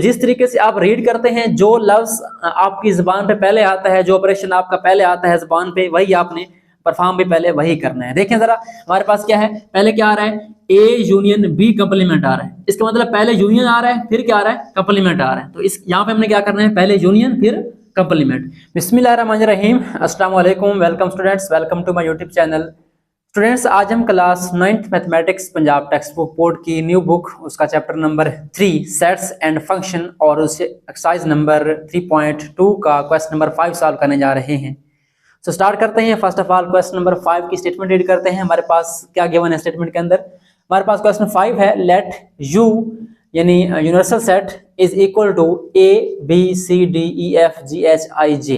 जिस तरीके से आप रीड करते हैं, जो लफ्ज आपकी जुबान पे पहले आता है, जो ऑपरेशन आपका पहले आता है जुबान पे, वही आपने परफॉर्म भी पहले वही करना है। देखें जरा, हमारे पास क्या है, पहले क्या आ रहा है, ए यूनियन बी कंप्लीमेंट आ रहा है। इसका मतलब पहले यूनियन आ रहा है, फिर क्या आ रहा है, कंप्लीमेंट आ रहा है। तो इस यहाँ पे हमने क्या करना है, पहले यूनियन फिर कंप्लीमेंट। बिस्मिल्लाहिर्रहमानिर्रहीम, अस्सलाम वालेकुम, welcome students, welcome to my YouTube channel. Students, आज हम class 9th mathematics Punjab text book board की न्यू बुक, उसका chapter number 3 sets and function और उससे एक्सरसाइज नंबर 3.2 का क्वेश्चन नंबर 5 सॉल्व करने जा रहे हैं। तो स्टार्ट करते हैं। First of all question number 5 की स्टेटमेंट रीड करते हैं। हमारे पास क्या गिवन है स्टेटमेंट के अंदर, हमारे पास क्वेश्चन 5 है, लेट यू यानी universal set is equal to A B C D E F G H I J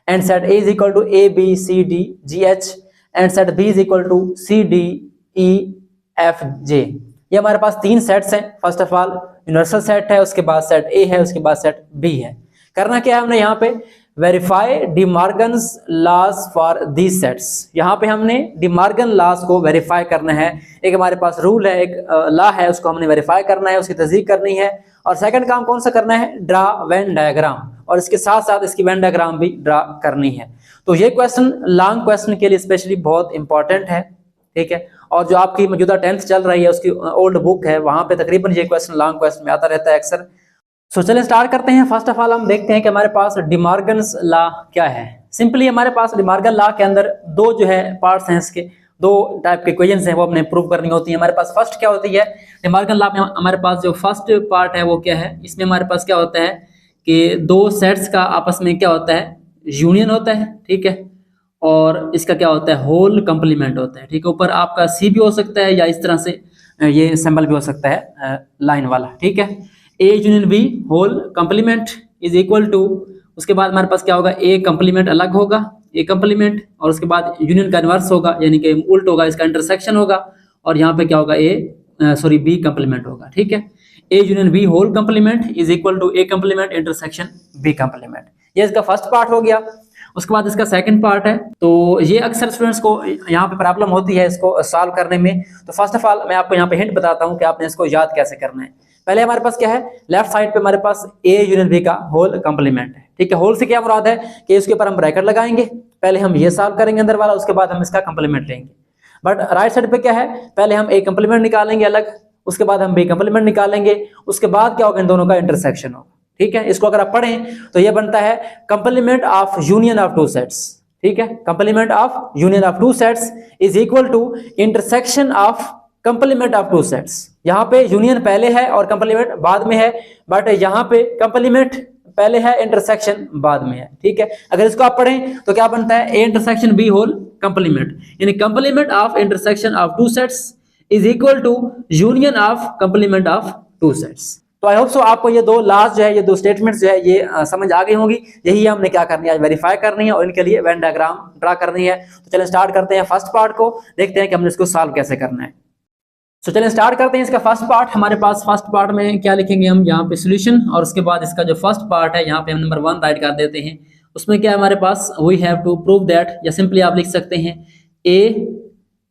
and set A is equal to A B C D G H and set B is equal to C D E F J. ये हमारे पास तीन sets हैं। First of all universal set है, उसके बाद set ए है, उसके बाद सेट बी है। करना क्या है हमने यहाँ पे, verify De Morgan's laws for these sets. यहाँ पे हमने डी मॉर्गन लॉज को वेरीफाई करना है। एक हमारे पास रूल है, एक लॉ है, उसको हमने वेरीफाई करना है, उसकी तस्दीक करनी है। और सेकंड काम कौन सा करना है, ड्रा वेन डायग्राम, और इसके साथ साथ इसकी वेन डायग्राम भी ड्रा करनी है। तो ये क्वेश्चन लॉन्ग क्वेश्चन के लिए स्पेशली बहुत इंपॉर्टेंट है, ठीक है। और जो आपकी मौजूदा 10th चल रही है, उसकी ओल्ड बुक है, वहां पे तकरीबन ये क्वेश्चन लॉन्ग क्वेश्चन में आता रहता है अक्सर। सो चलिए स्टार्ट करते हैं। फर्स्ट ऑफ ऑल हम देखते हैं कि हमारे पास डी मॉर्गन्स लॉ क्या है। सिंपली हमारे पास डी मॉर्गन लॉ के अंदर दो जो है पार्ट्स हैं, इसके दो टाइप के इक्वेशंस हैं, वो हमने प्रूव करनी होती है। हमारे पास फर्स्ट क्या होती है, डी मॉर्गन लॉ में हमारे पास जो फर्स्ट पार्ट है वो क्या है, इसमें हमारे पास क्या होता है कि दो सेट्स का आपस में क्या होता है, यूनियन होता है, ठीक है। और इसका क्या होता है, होल कंप्लीमेंट होता है, ठीक है। ऊपर आपका सी भी हो सकता है या इस तरह से ये सिंबल भी हो सकता है लाइन वाला, ठीक है। A union B whole complement is equal to, उसके बाद हमारे पास क्या होगा, ए कंप्लीमेंट अलग होगा, ए कंप्लीमेंट, और उसके बाद यूनियन का इनवर्स होगा, यानी कि उल्ट होगा, इसका इंटरसेक्शन होगा, और यहाँ पे क्या होगा, बी कंप्लीमेंट होगा, ठीक है। A union B whole complement is equal to A complement intersection B complement. ये इसका फर्स्ट पार्ट हो गया। उसके बाद इसका सेकंड पार्ट है। तो ये अक्सर स्टूडेंट्स को यहाँ पे प्रॉब्लम होती है इसको सॉल्व करने में। तो फर्स्ट ऑफ ऑल मैं आपको यहाँ पे हिंट बताता हूँ कि आपने इसको याद कैसे करना है। पहले हमारे पास क्या है, लेफ्ट साइड पे हमारे पास ए यूनियन बी का होल कंप्लीमेंट है, ठीक है। होल से क्या मुराद है कि इसके ऊपर हम ब्रैकेट लगाएंगे, पहले हम ये सॉल्व करेंगे अंदर वाला, उसके बाद हम इसका कंप्लीमेंट लेंगे। बट राइट साइड पे क्या है, पहले हम ए कंप्लीमेंट निकालेंगे अलग, उसके बाद हम बी कंप्लीमेंट निकालेंगे, उसके बाद क्या होगा, इन दोनों का इंटरसेक्शन होगा, ठीक है। इसको अगर आप पढ़ें तो ये बनता है complement of union of two sets, ठीक है। Complement of union of two sets is equal to intersection of complement of two sets. यहाँ पे यूनियन पहले है और कंप्लीमेंट बाद में है, बट यहाँ पे कंप्लीमेंट पहले है, इंटरसेक्शन बाद में है, ठीक है। अगर इसको आप पढ़ें तो क्या बनता है, A intersection B whole complement, यानी complement of intersection of two sets is equal to union of complement of two sets. तो आई होप सो आपको ये दो लास्ट जो है, ये दो स्टेटमेंट्स जो है, ये समझ आ गई होंगी। यही हमने क्या करनी है, आज वेरीफाई करनी है और इनके लिए वेन डायग्राम ड्रा करनी है। तो चलिए स्टार्ट करते हैं फर्स्ट पार्ट को, देखते हैं कि हमने इसको सॉल्व कैसे करना है। तो चलिए स्टार्ट करते हैं इसका फर्स्ट पार्ट। हमारे पास फर्स्ट पार्ट में क्या लिखेंगे हम, यहाँ पे सोल्यूशन, और उसके बाद इसका जो फर्स्ट पार्ट है यहाँ पे हम नंबर 1 राइट कर देते हैं। उसमें क्या है हमारे पास, we have to prove that, या सिंपली आप लिख सकते हैं A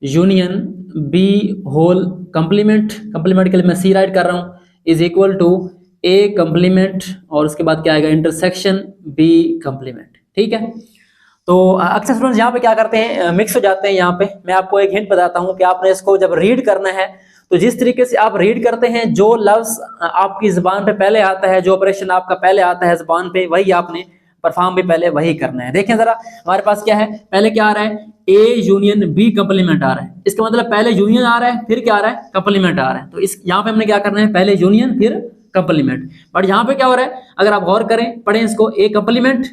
union B whole complement, complement के लिए मैं सी राइट कर रहा हूँ, is equal to A complement, और उसके बाद क्या आएगा, इंटरसेक्शन बी कंप्लीमेंट, ठीक है। तो अक्सर स्टूडेंट्स यहाँ पे क्या करते हैं, मिक्स हो जाते हैं। यहाँ पे मैं आपको एक हिंट बताता हूँ कि आपने इसको जब रीड करना है तो जिस तरीके से आप रीड करते हैं, जो लफ्ज आपकी जुबान पे पहले आता है, जो ऑपरेशन आपका पहले आता है जुबान पे, वही आपने परफॉर्म भी पहले वही करना है। देखें जरा, हमारे पास क्या है, पहले क्या आ रहा है, ए यूनियन बी कंप्लीमेंट आ रहा है। इसका मतलब पहले यूनियन आ रहा है, फिर क्या आ रहा है, कंप्लीमेंट आ रहा है। तो इस यहाँ पे हमने क्या करना है, पहले यूनियन फिर कंप्लीमेंट। बट यहाँ पे क्या हो रहा है, अगर आप गौर करें, पढ़ें इसको, ए कंप्लीमेंट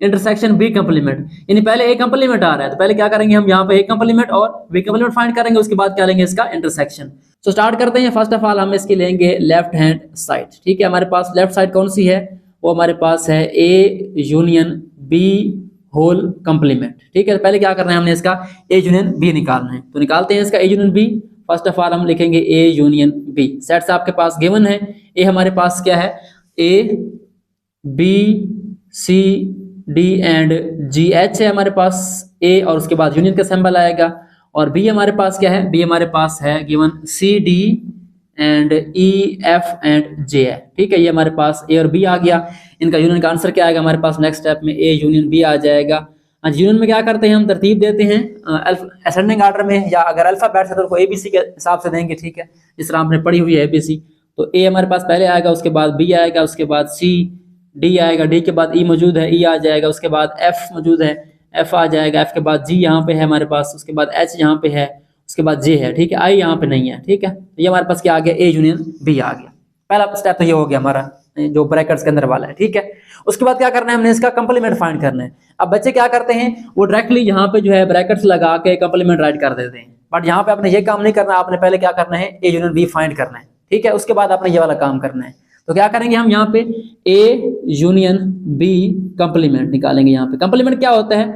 इंटरसेक्शन बी कंप्लीमेंट, यानी पहले ए कंप्लीमेंट आ रहा है, तो पहले क्या करेंगे हम, यहाँ पे ए कंप्लीमेंट और बी कंप्लीमेंट फाइंड करेंगे, उसके बाद क्या लेंगे, इसका इंटरसेक्शन। तो स्टार्ट करते हैं। फर्स्ट ऑफ ऑल हम इसकी लेंगे लेफ्ट हैंड साइड, ठीक है। हमारे पास लेफ्ट साइड कौन सी है, वो हमारे पास है A union B whole complement, ठीक है। पहले क्या करना है, हमने इसका ए यूनियन बी निकालना है, तो निकालते हैं इसका A union B. First of all हम लिखेंगे ए यूनियन बी। सेट्स आपके पास गिवन है, ए हमारे पास क्या है, A B C D and G H है हमारे पास, ए और उसके बाद यूनियन का सिंबल आएगा। और बी हमारे पास क्या है, बी हमारे पास है given C D and E F and J है। ठीक है, ये हमारे पास ए और बी आ गया। इनका यूनियन का आंसर क्या आएगा हमारे पास नेक्स्ट स्टेप में, ए यूनियन बी आ जाएगा। यूनियन में क्या करते हैं हम, तरतीब देते हैं असेंडिंग ऑर्डर में, या अगर अल्फाबेट है तो उनको एबीसी के हिसाब से देंगे। ठीक है, जिस तरह आपने पढ़ी हुई है एबीसी, तो ए हमारे पास पहले आएगा, उसके बाद बी आएगा, उसके बाद सी, डी आएगा, डी के बाद ई मौजूद है, ई आ जाएगा, उसके बाद एफ मौजूद है, एफ आ जाएगा, एफ के बाद जी यहाँ पे है हमारे पास, उसके बाद एच यहाँ पे है, उसके बाद जे है। ठीक है, आई यहाँ पे नहीं है। ठीक है, तो ये हमारे पास क्या आ गया, ए यूनियन बी आ गया। पहला स्टेप तो ये हो गया हमारा जो ब्रैकेट्स के अंदर वाला है। ठीक है, उसके बाद क्या करना है, हमने इसका कंप्लीमेंट फाइंड करना है। अब बच्चे क्या करते हैं, वो डायरेक्टली यहाँ पे जो है ब्रैकेट्स लगा के कंप्लीमेंट राइट कर देते हैं, बट यहाँ पे आपने ये काम नहीं करना, आपने पहले क्या करना है, ए यूनियन बी फाइंड करना है। ठीक है, उसके बाद आपने ये वाला काम करना है। तो क्या करेंगे हम यहाँ पे ए यूनियन बी कंप्लीमेंट निकालेंगे। यहाँ पे कंप्लीमेंट क्या होता है,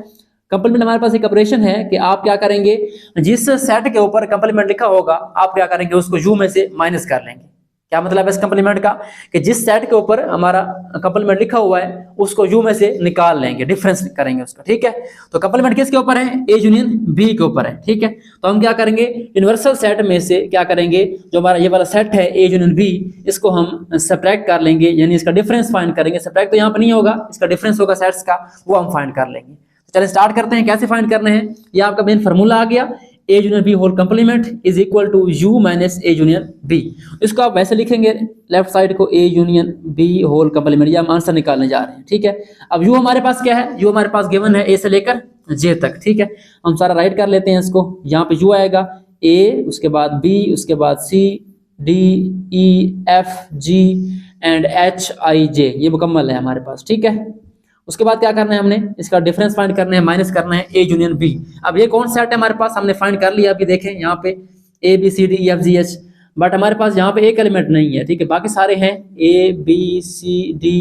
कंप्लीमेंट हमारे पास एक ऑपरेशन है कि आप क्या करेंगे, जिस सेट के ऊपर कंप्लीमेंट लिखा होगा आप क्या करेंगे, उसको यू में से माइनस कर लेंगे। क्या मतलब है इस कंप्लीमेंट का, कि जिस सेट के ऊपर हमारा कंप्लीमेंट लिखा हुआ है उसको यू में से निकाल लेंगे, डिफरेंस करेंगे उसका। ठीक है, तो कंप्लीमेंट किसके ऊपर है, ए यूनियन बी के ऊपर है। ठीक है, तो हम क्या करेंगे, यूनिवर्सल सेट में से क्या करेंगे, जो हमारा ये वाला सेट है ए यूनियन बी, इसको हम सब्ट्रैक्ट कर लेंगे, यानी इसका डिफरेंस फाइंड करेंगे। सब्ट्रैक्ट तो यहाँ पर नहीं होगा, इसका डिफरेंस होगा सेट्स का, वो हम फाइंड कर लेंगे। चलिए स्टार्ट करते हैं, कैसे फाइंड करने हैं। ये आपका मेन फार्मूला आ गया, A union B whole complement is equal to U minus A union B. इसको आप वैसे लिखेंगे लेफ्ट साइड को, A union B whole complement, ये हम आंसर निकालने जा रहे हैं। ठीक है, अब यू हमारे पास क्या है, यू हमारे पास गिवन है ए से लेकर जे तक। ठीक है, हम सारा राइट कर लेते हैं इसको। यहाँ पे यू आएगा, ए, उसके बाद बी, उसके बाद C, D, E, F, G and H, I, J, ये मुकम्मल है हमारे पास। ठीक है, उसके बाद क्या करना है, हमने इसका डिफरेंस फाइंड करना है, माइनस करना है ए यूनियन बी। अब ये कौन सेट है हमारे पास, हमने फाइंड कर लिया। अभी देखें यहाँ पे A B C D E F G H, but हमारे पास यहाँ पे एक एलिमेंट नहीं है। ठीक है, बाकी सारे हैं A B C D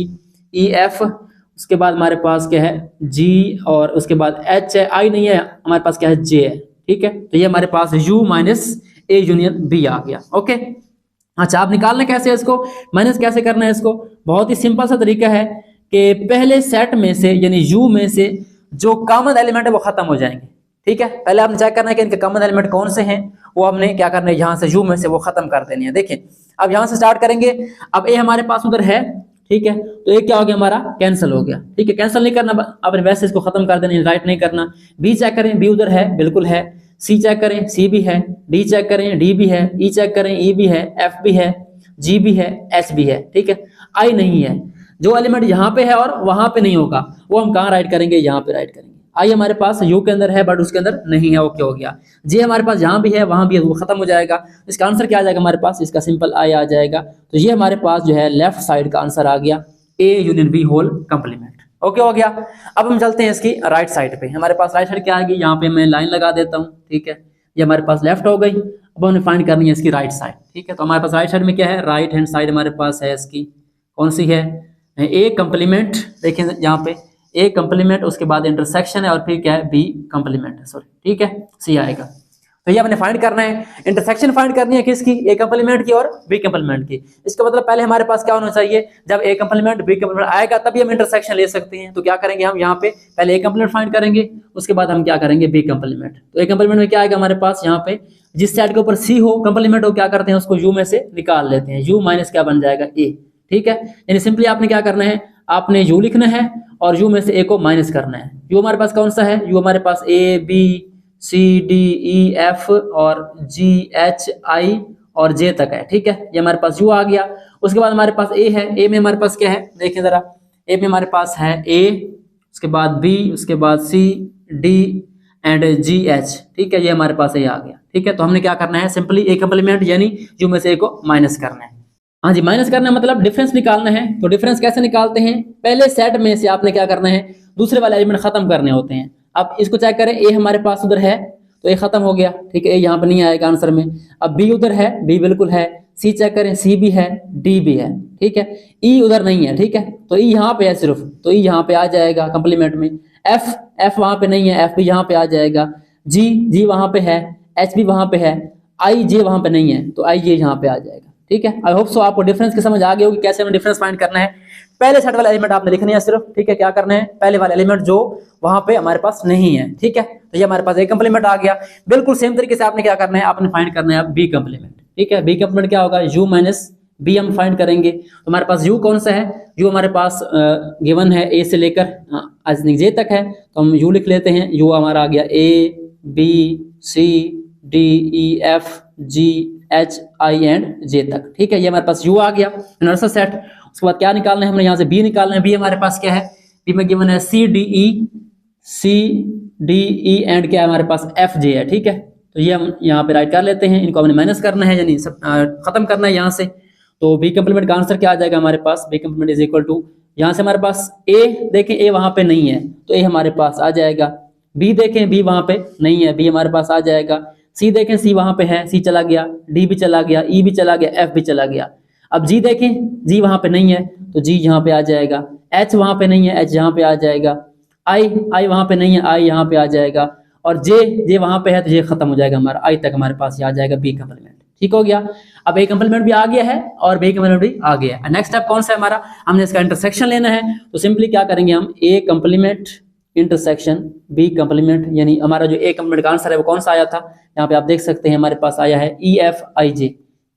E F, उसके बाद हमारे पास क्या है जी, और उसके बाद एच है, आई नहीं है हमारे पास, क्या है जे है। ठीक है, तो ये हमारे पास U minus A union B आ गया। ओके, अच्छा आप निकालना कैसे है इसको, माइनस कैसे करना है इसको, बहुत ही सिंपल सा तरीका है कि पहले सेट में से यानी यू में से जो कॉमन एलिमेंट है वो खत्म हो जाएंगे। ठीक है, पहले आपने चेक करना है कि इनके कॉमन एलिमेंट कौन से हैं, वो हमने क्या करना है, यहाँ से यू में से वो खत्म कर देनी है। देखें, अब यहाँ से स्टार्ट करेंगे। अब ए हमारे पास उधर है, ठीक है, तो ये क्या हो गया हमारा, कैंसिल हो गया। ठीक है, कैंसिल नहीं करना, आपने वैसे इसको खत्म कर देना, राइट नहीं करना। बी चेक करें, बी उधर है, बिल्कुल है। सी चेक करें, सी भी है। डी चेक करें, डी भी है। ई चेक करें, ई भी है। एफ भी है, जी भी है, एच भी है। ठीक है, आई नहीं है। जो एलिमेंट यहाँ पे है और वहां पे नहीं होगा, वो हम कहाँ राइट करेंगे, यहाँ पे राइट करेंगे। आई हमारे पास यू के अंदर है बट उसके अंदर नहीं है, ओके हो गया। जे हमारे पास यहाँ भी है, वहां भी है, वो खत्म हो जाएगा। इसका आंसर क्या आ जाएगा हमारे पास, इसका सिंपल आई आ जाएगा। तो ये हमारे पास जो है लेफ्ट साइड का आंसर आ गया, A union B whole complement. Okay हो गया। अब हम चलते हैं इसकी राइट साइड पे। हमारे पास राइट साइड क्या आ गई, यहाँ पे मैं लाइन लगा देता हूँ। ठीक है, ये हमारे पास लेफ्ट हो गई। अब हमें फाइंड करनी है इसकी राइट साइड। ठीक है, तो हमारे पास राइट साइड में क्या है, राइट हैंड साइड हमारे पास है इसकी, कौन सी है, ए कंप्लीमेंट। देखें यहाँ पे ए कंप्लीमेंट, उसके बाद इंटरसेक्शन है, और फिर क्या है, बी कंप्लीमेंट है, सॉरी। ठीक है, सी आएगा। तो ये हमने फाइंड करना है, इंटरसेक्शन फाइंड करनी है किसकी, ए कंप्लीमेंट की और बी कंप्लीमेंट की। इसका मतलब पहले हमारे पास क्या होना चाहिए, जब ए कंप्लीमेंट बी कंप्लीमेंट आएगा तभी हम इंटरसेक्शन ले सकते हैं। तो क्या करेंगे हम यहाँ पे पहले ए कंप्लीमेंट फाइंड करेंगे, उसके बाद हम क्या करेंगे, बी कंप्लीमेंट। तो ए कंप्लीमेंट में क्या आएगा हमारे पास, यहाँ पे जिस साइड के ऊपर सी हो कंप्लीमेंट हो, क्या करते हैं उसको यू में से निकाल लेते हैं। यू माइनस क्या बन जाएगा, ए। ठीक है, यानी सिंपली आपने क्या करना है, आपने यू लिखना है और यू में से ए को माइनस करना है। यू हमारे पास कौन सा है, यू हमारे पास A B C D E F और जी एच आई और जे तक है। ठीक है, ये हमारे पास यू आ गया। उसके बाद हमारे पास ए है। ए में हमारे पास क्या है, देखें जरा, ए में हमारे पास है ए, उसके बाद बी, उसके बाद C D and G H. ठीक है, ये हमारे पास ए आ गया। ठीक है, तो हमने क्या करना है, सिंपली ए कंप्लीमेंट यानी यू में से ए को माइनस करना है। हाँ जी, माइनस करना मतलब डिफरेंस निकालना है। तो डिफरेंस कैसे निकालते हैं, पहले सेट में से आपने क्या करना है, दूसरे वाले एलिमेंट खत्म करने होते हैं। अब इसको चेक करें, ए हमारे पास उधर है तो ए खत्म हो गया। ठीक है, ए यहाँ पे नहीं आएगा आंसर में। अब बी उधर है, बी बिल्कुल है। सी चेक करें, सी भी है, डी भी है। ठीक है, ई उधर नहीं है। ठीक है, तो ई यहाँ पे है सिर्फ, तो ई यहाँ पे आ जाएगा कंप्लीमेंट में। एफ वहां पे नहीं है, एफ भी यहाँ पे आ जाएगा। जी वहां पे है, एच भी वहां पे है, आई जे वहां पे नहीं है, तो आई जे यहाँ पे आ जाएगा। ठीक है, आई होप सो आपको डिफरेंस की समझ आ गई होगी, कैसे हमें डिफरेंस फाइंड करना है। पहले सेट वाला एलिमेंट आपने लिखना है सिर्फ। ठीक है, क्या करना है, पहले वाला एलिमेंट जो वहां पे हमारे पास नहीं है। ठीक है, तो ये हमारे पास ए कंप्लीमेंट आ गया। बिल्कुल सेम तरीके से आपने क्या करना है, आपने फाइंड करना है बी कंप्लीमेंट। ठीक है। बी कंप्लीमेंट क्या होगा, u माइनस बी हम फाइंड करेंगे। तो हमारे पास u कौन सा है, u हमारे पास गिवन है a से लेकर j तक है, तो हम u लिख लेते हैं। u हमारा आ गया a b c d e f g h i and j तक, ठीक है। ये हमारे पास u आ गया यूनिवर्सल सेट। उसके बाद क्या निकालना है, हमने यहाँ से b निकालना है। b हमारे पास क्या है, b में गिवन है c d e एंड क्या है हमारे पास f j है, ठीक है। तो ये हम यहाँ पे राइट कर लेते हैं, इनको हमने माइनस करना है, यानी सब खत्म करना है यहाँ से। तो बी कंप्लीमेंट का आंसर क्या आ जाएगा हमारे पास, B complement is equal to, यहाँ से हमारे पास ए देखें, ए वहां पे नहीं है तो ए हमारे पास आ जाएगा। बी देखें, बी वहां पे नहीं है, बी हमारे पास आ जाएगा। सी देखें, सी वहां पे है, सी चला गया। डी भी चला गया, ई भी चला गया, एफ भी चला गया। अब जी देखें, जी वहां पे नहीं है तो जी यहाँ पे आ जाएगा। एच वहां पे नहीं है, एच यहाँ पे आ जाएगा। आई वहां पे नहीं है, आई यहाँ पे आ जाएगा। और जे वहां पे है तो जे खत्म हो जाएगा हमारा, आई तक हमारे पास आ जाएगा बी कंप्लीमेंट, ठीक हो गया। अब ए कंप्लीमेंट भी आ गया है और बी कंप्लीमेंट भी आ गया है। नेक्स्ट स्टेप कौन सा है हमारा, हमने इसका इंटरसेक्शन लेना है। तो सिंपली क्या करेंगे हम, ए कंप्लीमेंट इंटरसेक्शन बी कंप्लीमेंट, यानी हमारा जो ए कंप्लीमेंट का आंसर है वो कौन सा आया था, यहाँ पे आप देख सकते हैं हमारे पास आया है E F I J,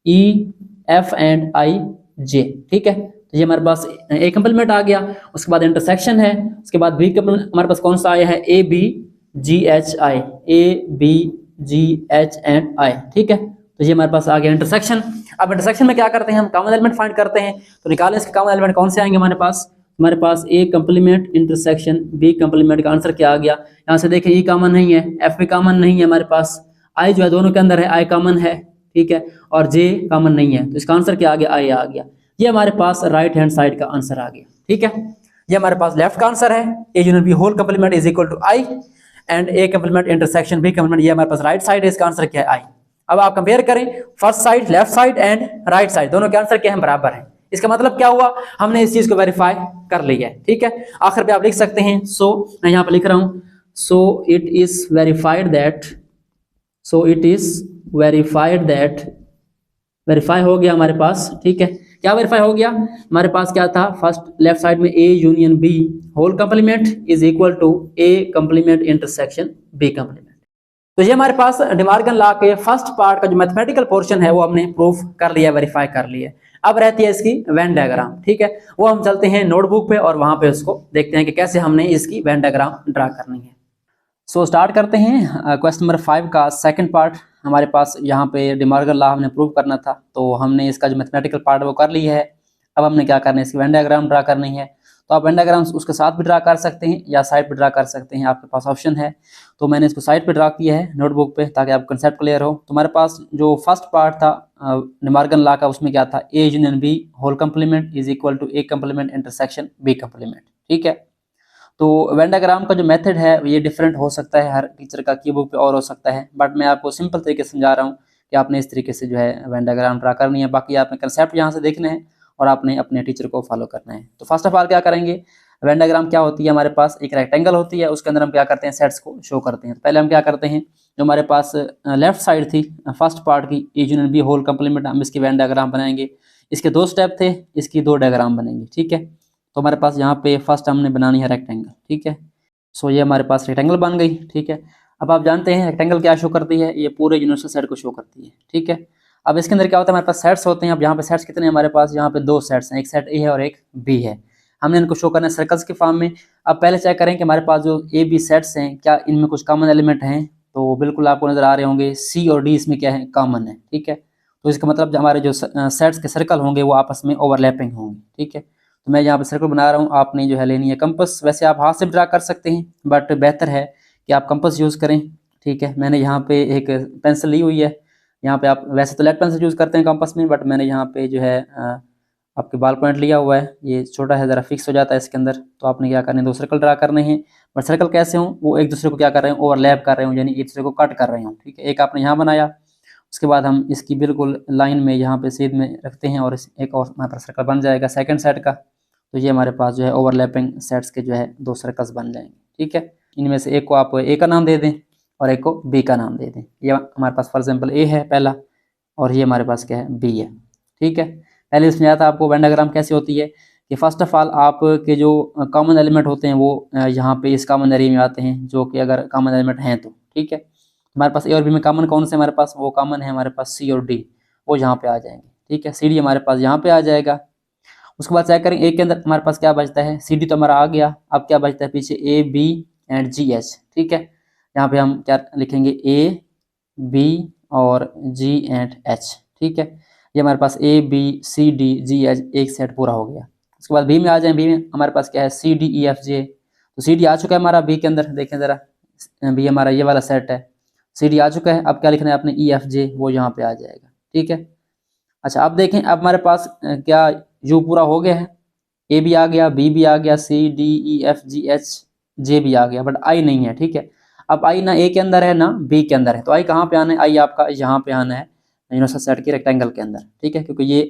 E F and I J, ठीक है। तो ये हमारे पास ए कंप्लीमेंट आ गया। उसके बाद इंटरसेक्शन है, उसके बाद बी कंप्लीमेंट हमारे पास कौन सा आया है, A B G H I, A B G H and I, ठीक है। तो ये हमारे पास आ गया इंटरसेक्शन। अब इंटरसेक्शन में क्या करते हैं, हम कॉमन एलिमेंट फाइंड करते हैं। तो निकालें इसके कॉमन एलिमेंट कौन से आएंगे हमारे पास, हमारे पास ए कंप्लीमेंट इंटरसेक्शन बी कंप्लीमेंट का आंसर क्या आ गया। यहाँ से देखें, ई कॉमन नहीं है, एफ भी कॉमन नहीं है हमारे पास, आई जो है दोनों के अंदर है, आई कॉमन है, ठीक है, और जे कॉमन नहीं है। तो इसका आंसर क्या आ गया, आई आ गया। ये हमारे पास राइट हैंड साइड का आंसर आ गया, ठीक है। ये हमारे पास लेफ्ट का आंसर है, A union B whole complement is equal to I and A complement intersection B complement, ये हमारे पास राइट साइड है, इसका आंसर क्या है, आई। अब आप कंपेयर करें first side, left side and right side, दोनों के आंसर क्या है, बराबर है। इसका मतलब क्या हुआ, हमने इस चीज को वेरीफाई कर लिया है, ठीक है। आखिर पे आप लिख सकते हैं, सो मैं यहाँ पे लिख रहा हूं, so it is verified that, so it is verified that, verify हो गया हमारे पास, ठीक है। क्या वेरीफाई हो गया, हमारे पास क्या था, फर्स्ट लेफ्ट साइड में A union B whole complement is equal to A complement intersection B complement. तो ये हमारे पास डिमार्गन लॉ के फर्स्ट पार्ट का जो मैथमेटिकल पोर्शन है वो हमने प्रूफ कर लिया, वेरीफाई कर लिया। अब रहती है इसकी वेन डायग्राम, ठीक है। वो हम चलते हैं नोटबुक पे और वहां पे उसको देखते हैं कि कैसे हमने इसकी वेन डायग्राम ड्रा करनी है। सो स्टार्ट करते हैं क्वेश्चन नंबर 5 का सेकंड पार्ट। हमारे पास यहाँ पे डिमार्गन लॉ हमने प्रूव करना था, तो हमने इसका जो मैथमेटिकल पार्ट वो कर लिया है। अब हमने क्या करना है, इसकी वेन डायग्राम ड्रा करनी है। तो आप वेन डायग्राम उसके साथ भी ड्रा कर सकते हैं या साइड पे ड्रा कर सकते हैं, आपके पास ऑप्शन है। तो मैंने इसको साइड पे ड्रा किया है नोटबुक पे, ताकि आपको कंसेप्ट क्लियर हो। तो हमारे पास जो फर्स्ट पार्ट था डिमार्गन लॉ का, उसमें क्या था, A union B whole complement is equal to A complement intersection B complement, ठीक है। तो वेन डायग्राम का जो मेथड है ये डिफरेंट हो सकता है, हर टीचर का की बुक पे और हो सकता है, बट मैं आपको सिंपल तरीके से समझा रहा हूँ कि आपने इस तरीके से जो है वेन डायग्राम ड्रा करनी है। बाकी आपने कंसेप्ट यहाँ से देखने हैं और आपने अपने टीचर को फॉलो करना है। तो फर्स्ट ऑफ ऑल क्या करेंगे, वेन डायग्राम क्या होती है, हमारे पास एक रेक्टेंगल होती है, उसके अंदर हम क्या करते हैं, सेट्स को शो करते हैं। तो पहले हम क्या करते हैं, जो हमारे पास लेफ्ट साइड थी फर्स्ट पार्ट की, A union B whole complement, हम इसकी वेन डायग्राम बनाएंगे। इसके 2 स्टेप थे, इसकी 2 डायग्राम बनेंगे, ठीक है। तो हमारे पास यहाँ पे फर्स्ट हमने बनानी है रेक्टेंगल, ठीक है। सो ये हमारे पास रेक्टेंगल बन गई, ठीक है। अब आप जानते हैं रेक्टेंगल क्या शो करती है, ये पूरे यूनिवर्सल सेट को शो करती है, ठीक है। अब इसके अंदर क्या होता है, हमारे पास सेट्स होते हैं। अब यहाँ पे सेट्स कितने हैं हमारे पास, यहाँ पे 2 सेट्स हैं, एक सेट ए है और एक बी है। हमने इनको शो करना है सर्कल्स के फॉर्म में। अब पहले चेक करें कि हमारे पास जो ए बी सेट्स हैं, क्या इनमें कुछ कॉमन एलिमेंट हैं। तो बिल्कुल आपको नजर आ रहे होंगे, सी और डी इसमें क्या है, कॉमन है, ठीक है। तो इसका मतलब हमारे जो सेट्स के सर्कल होंगे वो आपस में ओवरलैपिंग होंगे, ठीक है। तो मैं यहाँ पे सर्कल बना रहा हूँ, आपने जो है लेनी है कंपास। वैसे आप हाथ से ड्रा कर सकते हैं, बट बेहतर है कि आप कंपास यूज़ करें, ठीक है। मैंने यहाँ पे एक पेंसिल ली हुई है, यहाँ पे आप वैसे तो लेड पेंसिल यूज़ करते हैं कंपास में, बट मैंने यहाँ पे जो है आपके बाल पॉइंट लिया हुआ है, ये छोटा है, ज़रा फिक्स हो जाता है इसके अंदर। तो आपने क्या करना है, 2 सर्कल ड्रा करने हैं, बट सर्कल कैसे हों, वो एक दूसरे को क्या कर रहे हैं, ओवरलैप कर रहे हो, यानी एक दूसरे को कट कर रहे हो, ठीक है। एक आपने यहाँ बनाया, उसके बाद हम इसकी बिल्कुल लाइन में यहाँ पे सीध में रखते हैं और एक और हमारे पास सर्कल बन जाएगा सेकंड सेट का। तो ये हमारे पास जो है ओवरलैपिंग सेट्स के जो है 2 सर्कल्स बन जाएंगे, ठीक है। इनमें से एक को आप ए का नाम दे दें और एक को बी का नाम दे दें। ये हमारे पास फॉर एग्जांपल ए है पहला, और ये हमारे पास क्या है, बी है, ठीक है। पहले समझाया था आपको वेन डायग्राम कैसे होती है, कि फर्स्ट ऑफ ऑल आपके जो कॉमन एलिमेंट होते हैं वो यहाँ पे इस कॉमन एरिया में आते हैं, जो कि अगर कॉमन एलिमेंट हैं तो, ठीक है। हमारे पास ए और बी में कॉमन कौन से हमारे पास, वो कॉमन है हमारे पास सी और डी, वो यहाँ पे आ जाएंगे, ठीक है। सी डी हमारे पास यहाँ पे आ जाएगा। उसके बाद चेक करेंगे ए के अंदर हमारे पास क्या बचता है, सी डी तो हमारा आ गया, अब क्या बचता है पीछे A B and G H, ठीक है। यहाँ पे हम क्या लिखेंगे, ए बी और जी एंड एच, ठीक है। ये हमारे पास A B C D G H एक सेट पूरा हो गया। उसके बाद बी में आ जाए, बी में हमारे पास क्या है, सी डी ई एफ जे, तो सी डी आ चुका है हमारा बी के अंदर, देखें ज़रा बी हमारा ये वाला सेट है, सी डी आ चुका है। अब क्या लिखना है आपने, ई एफ जे, वो यहाँ पे आ जाएगा, ठीक है। अच्छा अब देखें, अब हमारे पास क्या यू पूरा हो गया है, ए भी आ गया, बी भी आ गया, C D E F G H J भी आ गया, बट आई नहीं है, ठीक है। अब आई ना ए के अंदर है ना बी के अंदर है, तो आई कहाँ पे आना है, आई आपका यहाँ पे आना है यूनिवर्सल सेट के रेक्टेंगल के अंदर, ठीक है, क्योंकि ये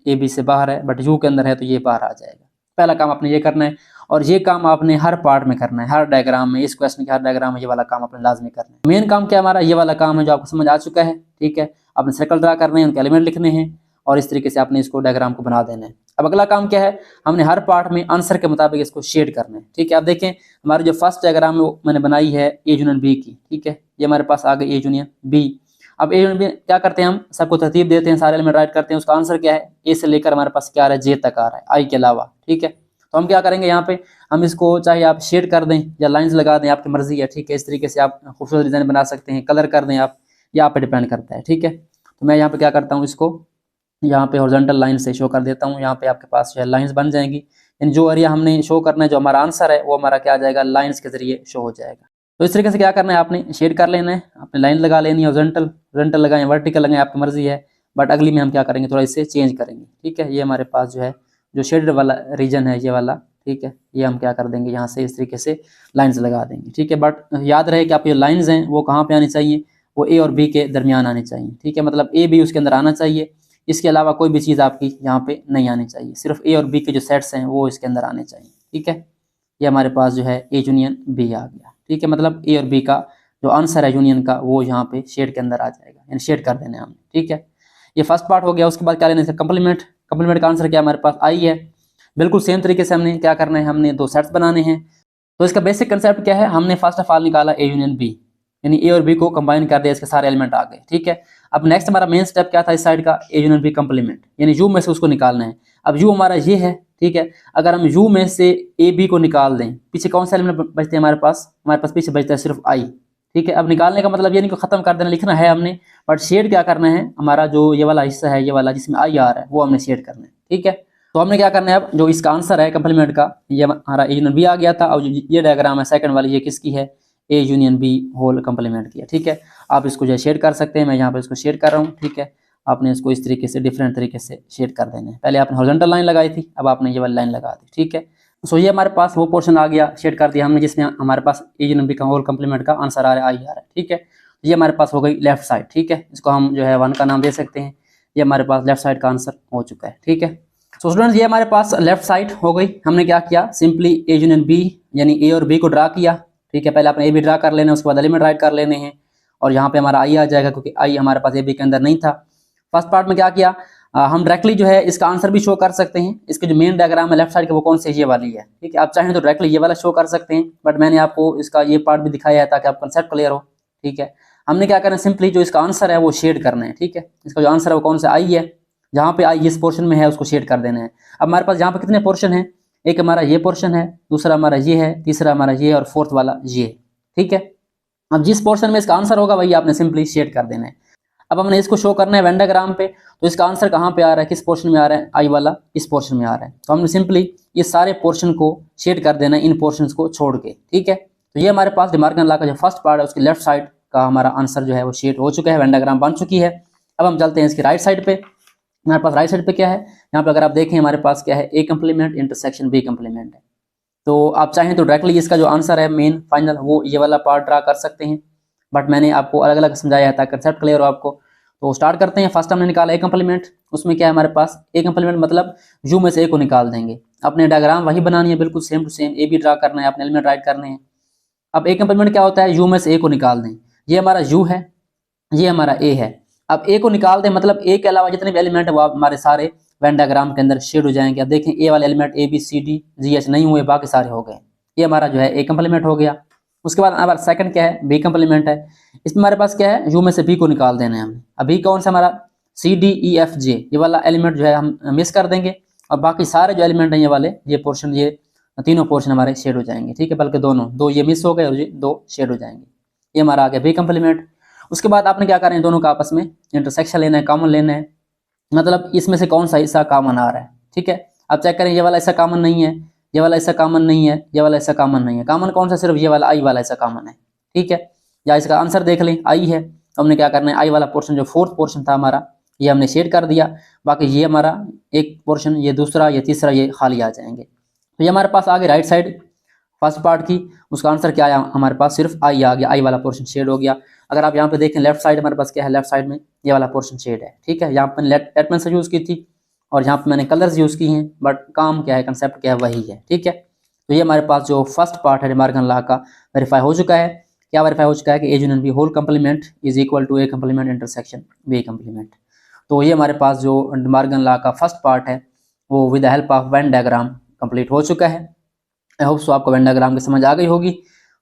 ए बी से बाहर है, बट यू के अंदर है तो ये बाहर आ जाएगा। पहला काम आपने ये करना है, और ये काम आपने हर पार्ट में करना है, हर डायग्राम में, इस क्वेश्चन के हर डायग्राम में ये वाला काम आपने लाजमी करना है। मेन काम क्या हमारा, ये वाला काम है जो आपको समझ आ चुका है, ठीक है। आपने सर्कल ड्रा करने हैं, उनके एलिमेंट लिखने हैं, और इस तरीके से आपने इसको डायग्राम को बना देना है। अब अगला काम क्या है, हमने हर पार्ट में आंसर के मुताबिक इसको शेड करना है, ठीक है। आप देखें हमारी जो फर्स्ट डायग्राम है वो मैंने बनाई है ए यूनियन बी की, ठीक है। ये हमारे पास आ गई ए यूनियन बी। अब ए यूनियन बी क्या करते हैं, हम सबको तरतीब देते हैं, सारे एलिमेंट राइट करते हैं, उसका आंसर क्या है, ए से लेकर हमारे पास क्या आ रहा है, जे तक आ रहा है, आई के अलावा, ठीक है। तो हम क्या करेंगे, यहाँ पे हम इसको चाहे आप शेड कर दें या लाइंस लगा दें, आपकी मर्जी है, ठीक है। इस तरीके से आप खूबसूरत डिजाइन बना सकते हैं, कलर कर दें आप, ये आप पे डिपेंड करता है, ठीक है। तो मैं यहाँ पे क्या करता हूँ, इसको यहाँ पे हॉरिजॉन्टल लाइन से शो कर देता हूँ। यहाँ पे आपके पास जो है लाइंस बन जाएंगी, यानी जो एरिया हमने शो करना है, जो हमारा आंसर है वो हमारा क्या आ जाएगा, लाइंस के जरिए शो हो जाएगा। तो इस तरीके से क्या करना है, आपने शेड कर लेना है, आपने लाइन लगा लेनी है, हॉरिजॉन्टल लगाएं, वर्टिकल लगाएं, आपकी मर्जी है। बट अगली में हम क्या करेंगे, थोड़ा इससे चेंज करेंगे, ठीक है। ये हमारे पास जो है जो शेडेड वाला रीजन है ये वाला, ठीक है, ये हम क्या कर देंगे, यहाँ से इस तरीके से लाइन्स लगा देंगे, ठीक है। बट याद रहे कि आपकी जो लाइन्स हैं वो कहाँ पे आनी चाहिए, वो ए और बी के दरमियान आनी चाहिए, ठीक है। मतलब ए बी उसके अंदर आना चाहिए, इसके अलावा कोई भी चीज़ आपकी यहाँ पे नहीं आनी चाहिए, सिर्फ ए और बी के जो सेट्स हैं वो इसके अंदर आने चाहिए, ठीक है। ये हमारे पास जो है ए यूनियन बी आ गया, ठीक है। मतलब ए और बी का जो आंसर है यूनियन का वो यहाँ पे शेड के अंदर आ जाएगा, यानी शेड कर देना है हमने, ठीक है। ये फर्स्ट पार्ट हो गया। उसके बाद क्या लेना है, कंप्लीमेंट। कंप्लीमेंट का आंसर क्या हमारे पास आई है। बिल्कुल सेम तरीके से हमने क्या करना है, हमने दो सेट्स बनाने हैं। तो इसका बेसिक कंसेप्ट क्या है, हमने फर्स्ट ऑफ ऑल निकाला ए यूनियन बी, यानी ए और बी को कंबाइन कर दिया, इसके सारे एलिमेंट आ गए, ठीक है। अब नेक्स्ट हमारा मेन स्टेप क्या था इस साइड का, ए यूनियन बी कंप्लीमेंट, यानी यू में से उसको निकालना है। अब यू हमारा ये है, ठीक है। अगर हम यू में से ए बी को निकाल दें, पीछे कौन सा एलिमेंट बचते हैं हमारे पास पीछे बचता है सिर्फ आई, ठीक है। अब निकालने का मतलब ये नहीं कि खत्म कर देना, लिखना है हमने, बट शेड क्या करना है, हमारा जो ये वाला हिस्सा है, ये वाला जिसमें आई आ रहा है, वो हमने शेड करना है, ठीक है। तो हमने क्या करना है, अब जो इसका आंसर है कंप्लीमेंट का, ये हमारा ए यूनियन बी आ गया था। और ये डायग्राम है सेकंड वाली, ये किसकी है, A union B whole complement की है, ठीक है। आप इसको जो शेड कर सकते हैं, मैं यहाँ पे इसको शेड कर रहा हूँ, ठीक है। आपने इसको इस तरीके से डिफरेंट तरीके से शेड कर देना है। पहले आपने हॉरिजॉन्टल लाइन लगाई थी, अब आपने ये वाली लाइन लगा दी, ठीक है। सो ये हमारे पास वो पोर्शन आ गया, शेड कर दिया हमने, जिसमें हमारे पास ए यूनियन बी का होल कंप्लीमेंट का आंसर आ रहा है, आई आ रहा है, ठीक है। ये हमारे पास हो गई लेफ्ट साइड, ठीक है। इसको हम जो है 1 का नाम दे सकते हैं। ये हमारे पास लेफ्ट साइड का आंसर हो चुका है, ठीक है। सो स्टूडेंट्स, ये हमारे पास लेफ्ट साइड हो गई। हमने क्या किया, सिंपली ए यूनियन बी यानी ए और बी को ड्रा किया, ठीक है। पहले आपने ए बी ड्रा कर लेना, उसके बाद एलिमेंट राइट कर लेने हैं, और यहाँ पे हमारा आई आ जाएगा, क्योंकि आई हमारे पास ए बी के अंदर नहीं था। फर्स्ट पार्ट में क्या किया, हम डायरेक्टली जो है इसका आंसर भी शो कर सकते हैं। इसके जो मेन डायग्राम है लेफ्ट साइड का, वो कौन सी, ये वाली है, ठीक है। आप चाहें तो डायरेक्टली ये वाला शो कर सकते हैं, बट मैंने आपको इसका ये पार्ट भी दिखाया है ताकि आपका कंसेप्ट क्लियर हो, ठीक है। हमने क्या करना है, सिंपली जो इसका आंसर है वो शेड करना है, ठीक है। इसका जो आंसर है वो कौन सा, आई है, जहाँ पे आई इस पोर्शन में है उसको शेड कर देना है। अब हमारे पास यहाँ पे कितने पोर्शन है, एक हमारा ये पोर्शन है, दूसरा हमारा ये है, तीसरा हमारा ये, और फोर्थ वाला ये, ठीक है। अब जिस पोर्शन में इसका आंसर होगा वही आपने सिंपली शेड कर देना है। अब हमने इसको शो करना है वेन डायग्राम पे, तो इसका आंसर कहाँ पे आ रहा है, किस पोर्शन में आ रहा है, आई वाला इस पोर्शन में आ रहा है। तो हमने सिंपली ये सारे पोर्शन को शेड कर देना है, इन पोर्शंस को छोड़ के, ठीक है। तो ये हमारे पास डिमार्कन लॉ का जो फर्स्ट पार्ट है उसकी लेफ्ट साइड का हमारा आंसर जो है वो शेड हो चुका है, वेन डायग्राम बन चुकी है। अब हम चलते हैं इसकी राइट साइड पे। हमारे पास राइट साइड पे क्या है, यहाँ पे अगर आप देखें हमारे पास क्या है, ए कंप्लीमेंट इंटरसेक्शन बी कंप्लीमेंट है। तो आप चाहें तो डायरेक्टली इसका जो आंसर है मेन फाइनल, वो ये वाला पार्ट ड्रा कर सकते हैं, बट मैंने आपको अलग अलग समझाया है ताकि कंसेप्ट क्लियर हो आपको। तो स्टार्ट करते हैं। फर्स्ट हमने निकाला ए कंप्लीमेंट, उसमें क्या है हमारे पास, ए कंप्लीमेंट मतलब यू में से ए को निकाल देंगे। अपने डायग्राम वही बनानी है, बिल्कुल सेम टू सेम, ए भी ड्रा करना है, अपने एलिमेंट राइट करने हैं। अब ए कंप्लीमेंट क्या होता है, यू में से ए को निकाल दें। ये हमारा यू है, ये हमारा ए है। अब ए को निकाल दें मतलब ए के अलावा जितने भी एलिमेंट है वो हमारे सारे वेन डायग्राम के अंदर शेड हो जाएंगे। अब देखें ए वाले element A B C D G H नहीं हुए, बाकी सारे हो गए। ये हमारा जो है ए कंप्लीमेंट हो गया। उसके बाद हमारा सेकंड क्या है, बी कंप्लीमेंट है। इसमें हमारे पास क्या है, यू में से बी को निकाल देना है हमें। अब बी कौन सा हमारा सी डी ई एफ जे, ये वाला एलिमेंट जो है हम मिस कर देंगे और बाकी सारे जो एलिमेंट हैं ये वाले, ये पोर्शन, ये तीनों पोर्शन हमारे शेड हो जाएंगे। ठीक है, बल्कि दो ये मिस हो गए और ये दो शेड हो जाएंगे। ये हमारा आ गया बी कंप्लीमेंट। उसके बाद आपने क्या करना है, दोनों का आपस में इंटरसेक्शन लेना है, कॉमन लेना है, मतलब इसमें से कौन सा हिस्सा कॉमन आ रहा है। ठीक है, आप चेक करें, ये वाला हिस्सा कॉमन नहीं है, ये वाला हिस्सा कॉमन नहीं है, ये वाला हिस्सा कॉमन नहीं है। कॉमन कौन सा, सिर्फ ये वाला आई वाला हिस्सा कॉमन है। ठीक है, या इसका आंसर देख लें, आई है, तो हमने क्या करना है, आई वाला पोर्शन जो फोर्थ पोर्शन था हमारा, ये हमने शेड कर दिया, बाकी ये हमारा एक पोर्शन, ये दूसरा, ये तीसरा, ये खाली आ जाएंगे। तो ये हमारे पास आ गए राइट साइड फर्स्ट पार्ट की। उसका आंसर क्या आया हमारे पास, सिर्फ आई आ गया, आई वाला पोर्शन शेड हो गया। अगर आप यहाँ पे देखें लेफ्ट साइड हमारे पास क्या है, लेफ्ट साइड में ये वाला पोर्शन शेड है। ठीक है, यहाँ पर लेटमेन से यूज़ की थी और यहाँ पे मैंने कलर्स यूज़ की हैं, बट काम क्या है, कंसेप्ट क्या है, वही है। ठीक है, तो ये हमारे पास जो फर्स्ट पार्ट है डी मॉर्गन लॉ का वेरीफाई हो चुका है। क्या वेरीफाई हो चुका है कि A union B whole complement is equal to A complement intersection B complement. तो ये हमारे पास जो डी मॉर्गन लॉ का फर्स्ट पार्ट है वो with the help of Venn diagram complete हो चुका है। आई होप सो आपको वेन डायग्राम की समझ आ गई होगी।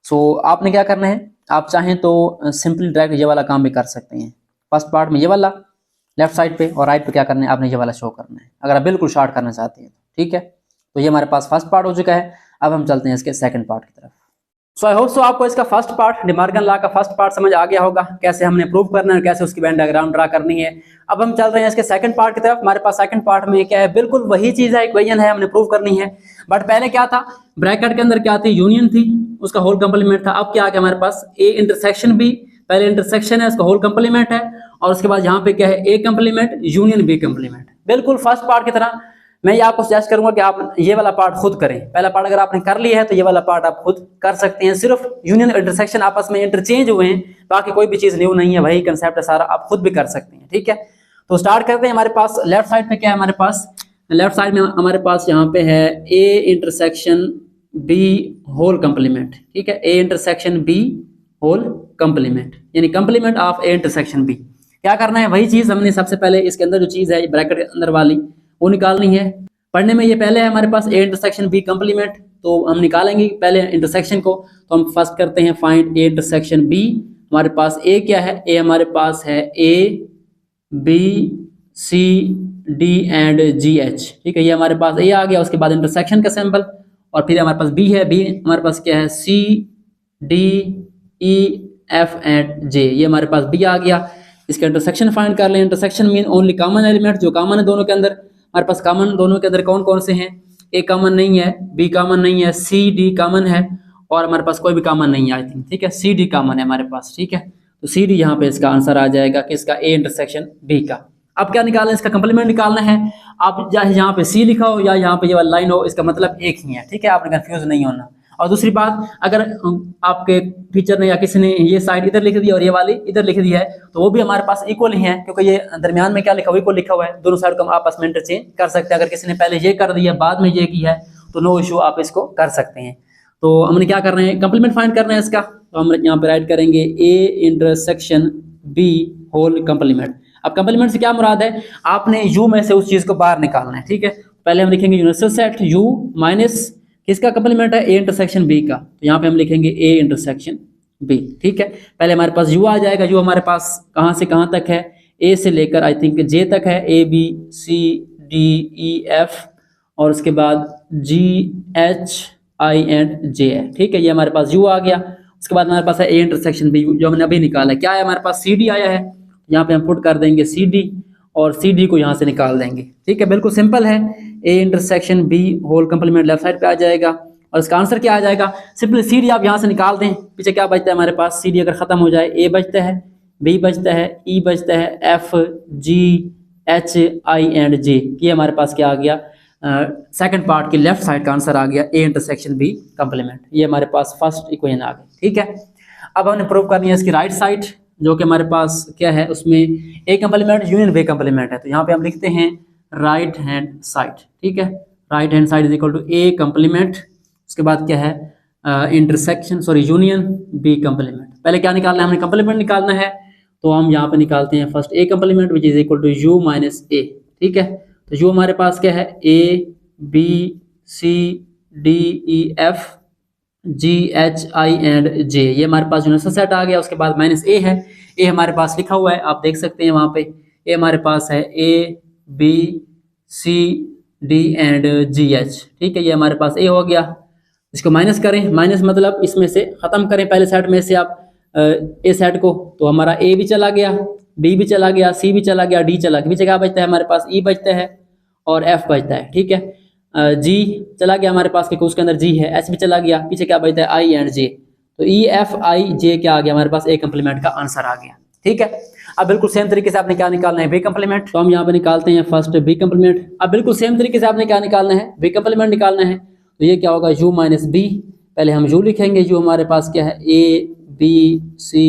सो आपने क्या करना है, आप चाहें तो सिंपली डायरेक्ट ये वाला काम भी कर सकते हैं। फर्स्ट पार्ट में ये वाला लेफ्ट साइड पे और राइट पे क्या करना है, आपने ये वाला शो करना है, अगर आप बिल्कुल शॉर्ट करना चाहते हैं। ठीक है, तो ये हमारे पास फर्स्ट पार्ट हो चुका है। अब हम चलते हैं इसके सेकंड पार्ट की तरफ। सो आई होप सो आपको इसका first part, D Morgan law का फर्स्ट पार्ट समझ आ गया होगा, कैसे हमने प्रूव करना है, कैसे उसकी वेन डायग्राम ड्रा करनी है। अब हम चल रहे हैं इसके सेकंड पार्ट की तरफ। हमारे पास सेकंड पार्ट में क्या है, बिल्कुल वही चीज है, इक्वेशन है, हमने प्रूव करनी है। बट पहले क्या था, ब्रैकेट के अंदर क्या थी, यूनियन थी, उसका होल कंप्लीमेंट था। अब क्या आ गया हमारे पास, ए इंटरसेक्शन बी, पहले इंटरसेक्शन है, उसका होल कंप्लीमेंट है, और उसके बाद यहाँ पे क्या है, ए कंप्लीमेंट यूनियन बी कंप्लीमेंट। बिल्कुल फर्स्ट पार्ट की तरह। मैं ये आपको सजेस्ट करूंगा कि आप ये वाला पार्ट खुद करें। पहला पार्ट अगर आपने कर लिया है तो ये वाला पार्ट आप खुद कर सकते हैं। सिर्फ यूनियन इंटरसेक्शन आपस में इंटरचेंज हुए हैं, बाकी कोई भी चीज न्यू नहीं है, वही कंसेप्ट है सारा, आप खुद भी कर सकते हैं। ठीक है, तो स्टार्ट करते हैं। हमारे पास लेफ्ट साइड पे क्या है, हमारे पास लेफ्ट साइड में हमारे पास यहाँ पे है A intersection B whole complement. ठीक है, A intersection B whole complement, यानी complement of A intersection B. क्या करना है, वही चीज हमने सबसे पहले इसके अंदर जो चीज है ब्रैकेट के अंदर वाली वो निकालनी है। पढ़ने में ये पहले है हमारे पास ए इंटरसेक्शन बी कंप्लीमेंट, तो हम निकालेंगे पहले इंटरसेक्शन को। तो हम फर्स्ट करते हैं फाइंड ए इंटरसेक्शन बी। हमारे पास ए क्या है, ए हमारे पास है A B C D and G H. ठीक है, ये हमारे पास ए आ गया, उसके बाद इंटरसेक्शन का सिंबल, और फिर हमारे पास बी है, बी हमारे पास क्या है, C D E F and J, ये हमारे पास बी आ गया। इसका इंटरसेक्शन फाइंड कर लें। Intersection mean only common element, जो कॉमन है दोनों के अंदर। हमारे पास कॉमन दोनों के अंदर कौन कौन से हैं, ए कॉमन नहीं है, बी कॉमन नहीं है, सी डी कॉमन है, और हमारे पास कोई भी कॉमन नहीं है आई थिंक। ठीक है, सी डी कॉमन है हमारे पास। ठीक है, तो सी डी यहाँ पे इसका आंसर आ जाएगा कि इसका ए इंटरसेक्शन बी का। अब क्या निकालना है, इसका कंप्लीमेंट निकालना है। आप चाहे यहाँ पे सी लिखा हो या यहाँ पे ये वाला लाइन हो, इसका मतलब एक ही है। ठीक है, आपने कंफ्यूज नहीं होना। और दूसरी बात, अगर आपके टीचर ने या किसी ने ये साइड इधर लिख दी और ये वाली इधर लिख दी है, तो वो भी हमारे पास इक्वल ही है, क्योंकि ये दरमियान में क्या लिखा हुआ, इक्वल लिखा हुआ है। दोनों साइड को हम आपस में इंटरचेंज कर सकते हैं। अगर किसी ने पहले ये कर दिया बाद में ये किया है तो नो इशू, आप इसको कर सकते हैं। तो हमने क्या करना है, कंप्लीमेंट फाइंड करना है इसका। तो हम यहाँ पे राइट करेंगे A intersection B whole complement. अब कंप्लीमेंट से क्या मुराद है, आपने यू में से उस चीज को बाहर निकालना है। ठीक है, पहले हम लिखेंगे यूनिवर्सल सेट यू माइनस किसका कंप्लीमेंट है, ए इंटरसेक्शन बी का। तो यहाँ पे हम लिखेंगे ए इंटरसेक्शन बी। ठीक है, पहले हमारे पास यू आ जाएगा। यू हमारे पास कहाँ से कहाँ तक है, ए से लेकर आई थिंक जे तक है, A B C D E F, और उसके बाद जी एच आई एंड जे है। ठीक है, ये हमारे पास यू आ गया। उसके बाद हमारे पास है ए इंटरसेक्शन बी, जो हमने अभी निकाला है। क्या है हमारे पास, सी डी आया है, यहाँ पे हम पुट कर देंगे सी डी, और सी डी को यहाँ से निकाल देंगे। ठीक है, बिल्कुल सिंपल है। A intersection B whole complement left side पे आ जाएगा, और इसका आंसर क्या आ जाएगा, सिंपली सी डी आप यहाँ से निकाल दें। पीछे क्या बचता है हमारे पास, सी डी अगर खत्म हो जाए, ए बचता है, बी बचता है, ई बचता है, F G H I and J. ये हमारे पास क्या आ गया, सेकंड पार्ट की लेफ्ट साइड का आंसर आ गया ए इंटरसेक्शन बी कंप्लीमेंट। ये हमारे पास फर्स्ट इक्वेशन आ गई। ठीक है, अब हमने प्रूव करनी है इसकी राइट साइड, जो कि हमारे पास क्या है, उसमें ए कंप्लीमेंट यूनियन बी कंप्लीमेंट है। तो यहाँ पे हम लिखते हैं राइट हैंड साइड। ठीक है, right hand side is equal to A complement, उसके बाद क्या है इंटरसेक्शन यूनियन बी कंप्लीमेंट। पहले क्या निकालना है, हमें कंप्लीमेंट निकालना है। तो हम यहाँ पे निकालते हैं first A complement which is equal to U minus A. ठीक है, तो यू हमारे पास क्या है, A B C D E F G H I and J, ये हमारे पास यूनिवर्सल सेट आ गया। उसके बाद माइनस ए है, ए हमारे पास लिखा हुआ है, आप देख सकते हैं वहाँ पे ए हमारे पास है A B C D and G H, ठीक है, ये हमारे पास ए हो गया। इसको माइनस करें, माइनस मतलब इसमें से खत्म करें पहले सेट में से आप ए सेट को, तो हमारा ए भी चला गया, बी भी चला गया, सी भी चला गया, डी चला गया, पीछे क्या बचता है हमारे पास ई बचता है और एफ बचता है, ठीक है। जी चला गया हमारे पास क्योंकि उसके अंदर जी है, एच भी चला गया, पीछे क्या बचता है आई एंड जे, तो ई एफ आई जे क्या आ गया हमारे पास ए कंप्लीमेंट का आंसर आ गया, ठीक है। अब बिल्कुल सेम तरीके से आपने क्या निकालना है बी कंप्लीमेंट, तो हम यहाँ पे निकालते हैं फर्स्ट बी कंप्लीमेंट। अब बिल्कुल सेम तरीके से आपने क्या निकालना है बी कंप्लीमेंट निकालना है, तो ये क्या होगा u माइनस बी, पहले हम u लिखेंगे, u हमारे पास क्या है A B C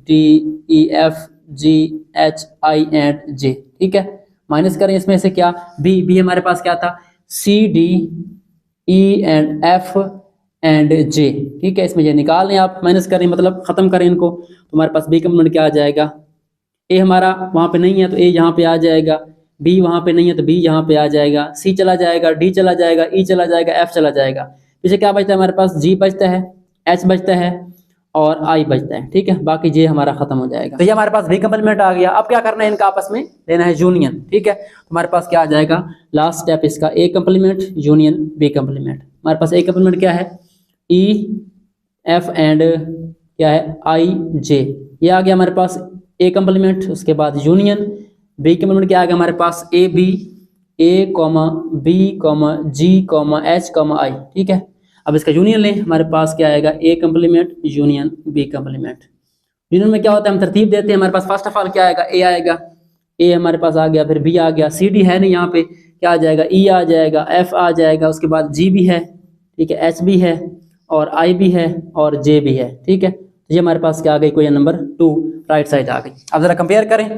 D E F G H I and J, ठीक है। माइनस करें इसमें से क्या बी हमारे पास क्या था C D E and F and J, ठीक है, इसमें ये निकाल लें आप, माइनस करें मतलब खत्म करें इनको, तो हमारे पास बी कंप्लीमेंट क्या आ जाएगा, ए हमारा वहाँ पे नहीं है तो ए यहाँ पे आ जाएगा, बी वहाँ पे नहीं है तो बी यहाँ पे आ जाएगा, सी चला जाएगा, डी चला जाएगा, ई चला जाएगा, एफ चला जाएगा, पीछे क्या बचता है हमारे पास जी बचता है, एच बचता है और आई बचता है, ठीक है, बाकी जे हमारा खत्म हो जाएगा। तो ये हमारे पास बी कंप्लीमेंट आ गया। अब क्या करना है इनका आपस में लेना है यूनियन, ठीक है, तो हमारे पास क्या आ जाएगा लास्ट स्टेप इसका ए कंप्लीमेंट यूनियन बी कंप्लीमेंट। हमारे पास ए कंप्लीमेंट क्या है ई एफ एंड क्या है आई जे, ये आ गया हमारे पास ए कंप्लीमेंट। उसके बाद यूनियन बी कंप्लीमेंट क्या आ गया हमारे पास A B A comma B comma G comma H comma I, ठीक है। अब इसका यूनियन लें, हमारे पास क्या आएगा A complement union B complement. Union में क्या होता है हम तरतीब देते हैं, हमारे पास फर्स्ट ऑफ ऑल क्या आएगा ए आएगा, ए हमारे पास आ गया, फिर बी आ गया, सी डी है नहीं यहाँ पे, क्या आ जाएगा ई आ जाएगा, एफ आ जाएगा, उसके बाद जी भी है, ठीक है, एच भी है और आई भी है और जे भी है, ठीक है। ये हमारे पास क्या आ गई क्वेश्चन नंबर 2 राइट साइड आ गई। अब जरा कंपेयर करें,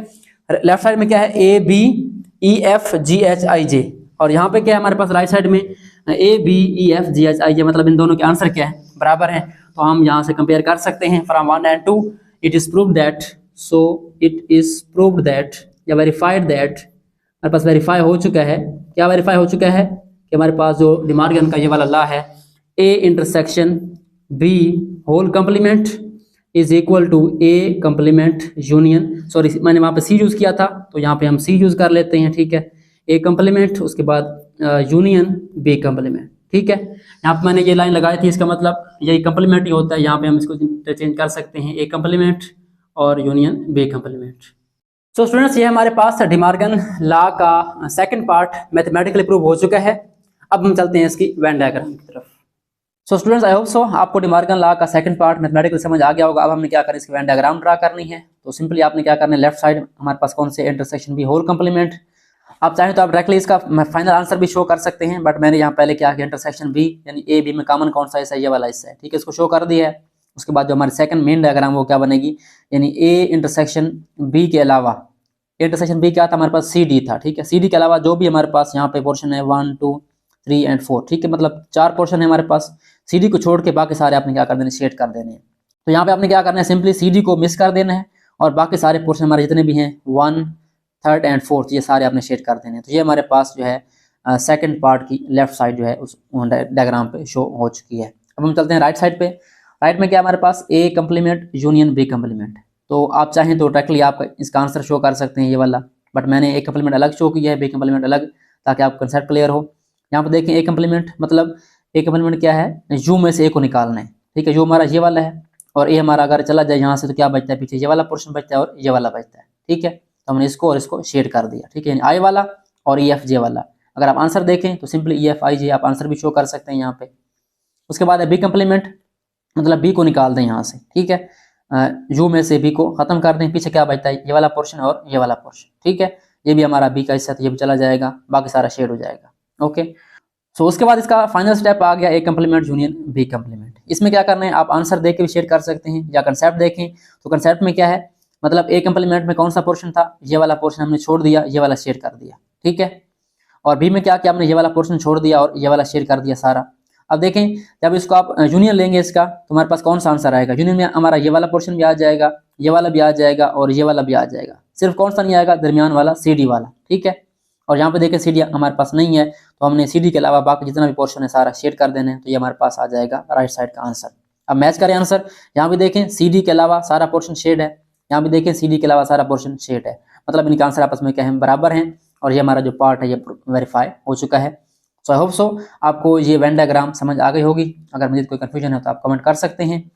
लेफ्ट साइड में क्या है A B E F G H I J, और यहाँ पे क्या है हमारे पास राइट साइड में A B E F G H I J, मतलब इन दोनों के आंसर क्या है बराबर है, तो हम यहाँ से कंपेयर कर सकते हैं from 1 and 2 it is proved that, so it is proved that या वेरीफाइड दैट, हमारे पास वेरीफाई हो चुका है, क्या वेरीफाई हो चुका है कि हमारे पास जो डी मॉर्गन का ये वाला लॉ है A intersection B whole complement is equal to A complement union, sorry मैंने वहाँ पे सी यूज़ किया था तो यहाँ पे हम सी यूज़ कर लेते हैं, ठीक है, ए कंप्लीमेंट उसके बाद यूनियन बी कंप्लीमेंट, ठीक है। यहाँ पे मैंने ये लाइन लगाई थी, इसका मतलब यही कंप्लीमेंट ही होता है, यहाँ पे हम इसको इंटरचेंज कर सकते हैं ए कंप्लीमेंट और union B complement. So students ये हमारे पास डी मॉर्गन लॉ का सेकंड पार्ट मैथमेटिकली प्रूव हो चुका है। अब हम चलते हैं इसकी वेन डायग्राम की तरफ। So students I hope so आपको डी मॉर्गन लॉ का सेकंड पार्ट मैथमेटिकल समझ आ गया होगा। अब हमने क्या करना है इसकी वेन डायग्राम ड्रा करनी है, तो सिंपली आपने क्या करना है लेफ्ट साइड हमारे पास कौन से इंटरसेक्शन बी होल कंप्लीमेंट, आप चाहें तो आप डायरेक्टली इसका फाइनल आंसर भी शो कर सकते हैं, बट मैंने यहाँ पहले क्या किया इंटरसेक्शन बी यानी ए बी में कॉमन कौन सा हिस्सा है ये वाला हिस्सा है, ठीक है, इसको शो कर दिया है। उसके बाद जो हमारी सेकंड मेन डायग्राम वो क्या बनेगी यानी ए इंटरसेक्शन बी के अलावा, इंटरसेक्शन बी क्या था हमारे पास सी डी था, ठीक है, सी डी के अलावा जो भी हमारे पास यहाँ पे पोर्शन है 1 2 3 and 4, ठीक है, मतलब 4 पोर्शन है हमारे पास, सी डी को छोड़ के बाकी सारे आपने क्या कर देने शेड कर देने हैं। तो यहाँ पे आपने क्या करना है सिंपली सी डी को मिस कर देना है और बाकी सारे पोर्शन हमारे जितने भी हैं 1 3rd and 4th ये सारे आपने शेड कर देने हैं। तो ये हमारे पास जो है सेकंड पार्ट की लेफ्ट साइड जो है उस डायग्राम पे शो हो चुकी है। अब हम चलते हैं राइट साइड पे। राइट में क्या हमारे पास ए कंप्लीमेंट यूनियन बी कंप्लीमेंट, तो आप चाहें तो डायरेक्टली आप इसका आंसर शो कर सकते हैं ये वाला, बट मैंने ए कंप्लीमेंट अलग शो किया है, बी कंप्लीमेंट अलग, ताकि आप कंसेप्ट क्लियर हो। यहाँ पे देखें ए कंप्लीमेंट मतलब ए कंप्लीमेंट क्या है यू में से ए को निकालना है, ठीक है, यू हमारा ये वाला है और ए हमारा अगर चला जाए यहाँ से तो क्या बचता है पीछे ये वाला पोर्शन बचता है और ये वाला बचता है, ठीक है, तो हमने इसको और इसको शेड कर दिया, ठीक है, आई वाला और ई एफ जे वाला। अगर आप आंसर देखें तो सिंपली ई एफ आई जे आप आंसर भी शो कर सकते हैं यहाँ पे। उसके बाद है बी कंप्लीमेंट मतलब बी को निकाल दें यहाँ से, ठीक है, यू में से बी को खत्म कर दें, पीछे क्या बचता है ये वाला पोर्शन और ये वाला पोर्शन, ठीक है, ये भी हमारा बी का हिस्सा तो ये भी चला जाएगा, बाकी सारा शेड हो जाएगा, ओके। सो उसके बाद इसका फाइनल स्टेप आ गया ए कंप्लीमेंट यूनियन बी कंप्लीमेंट। इसमें क्या करना है आप आंसर देख के भी शेड कर सकते हैं या कंसेप्ट देखें, तो कंसेप्ट में क्या है मतलब ए कंप्लीमेंट में कौन सा पोर्शन था ये वाला पोर्शन हमने छोड़ दिया, ये वाला शेड कर दिया, ठीक है, और बी में क्या किया हमने ये वाला पोर्शन छोड़ दिया और ये वाला शेड कर दिया सारा। अब देखें जब इसको आप यूनियन लेंगे इसका तो हमारे पास कौन सा आंसर आएगा, यूनियन में हमारा ये वाला पोर्शन भी आ जाएगा, ये वाला भी आ जाएगा और ये वाला भी आ जाएगा, सिर्फ कौन सा नहीं आएगा दरमियान वाला सी डी वाला, ठीक है। और यहाँ पे देखें सी डी हमारे पास नहीं है तो हमने सी डी के अलावा बाकी जितना भी पोर्शन है सारा शेड कर देना है, तो ये हमारे पास आ जाएगा राइट साइड का आंसर। अब मैच करें आंसर, यहाँ भी देखें सी डी के अलावा सारा पोर्शन शेड है, यहाँ भी देखें सी डी के अलावा सारा पोर्शन शेड है, मतलब इनके आंसर आपस में क्या है, बराबर हैं, और ये हमारा जो पार्ट है ये वेरीफाई हो चुका है। सो आई होप सो आपको ये वेन डायग्राम समझ आ गई होगी। अगर मुझे कोई कंफ्यूजन है तो आप कमेंट कर सकते हैं।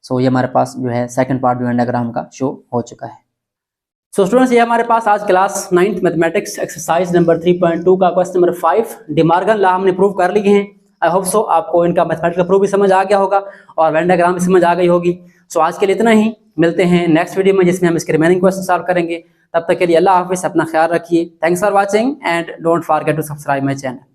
सो ये हमारे पास जो है सेकंड पार्ट जो वेन डायग्राम का शो हो चुका है। सो स्टूडेंट्स, ये हमारे पास आज class 9th mathematics exercise number 3.2 का क्वेश्चन नंबर 5 डिमार्गन लॉ हमने प्रूव कर लिए हैं। आई होप सो आपको इनका मैथमेटिक्स का प्रूफ भी समझ आ गया होगा और वेन डायग्राम भी समझ आ गई होगी। सो आज के लिए इतना ही, मिलते हैं नेक्स्ट वीडियो में जिसमें हम इसके रिमेनिंग क्वेश्चन सॉल्व करेंगे। तब तक के लिए अल्लाह हाफिज़, अपना ख्याल रखिए। Thanks for watching and don't forget to subscribe my channel.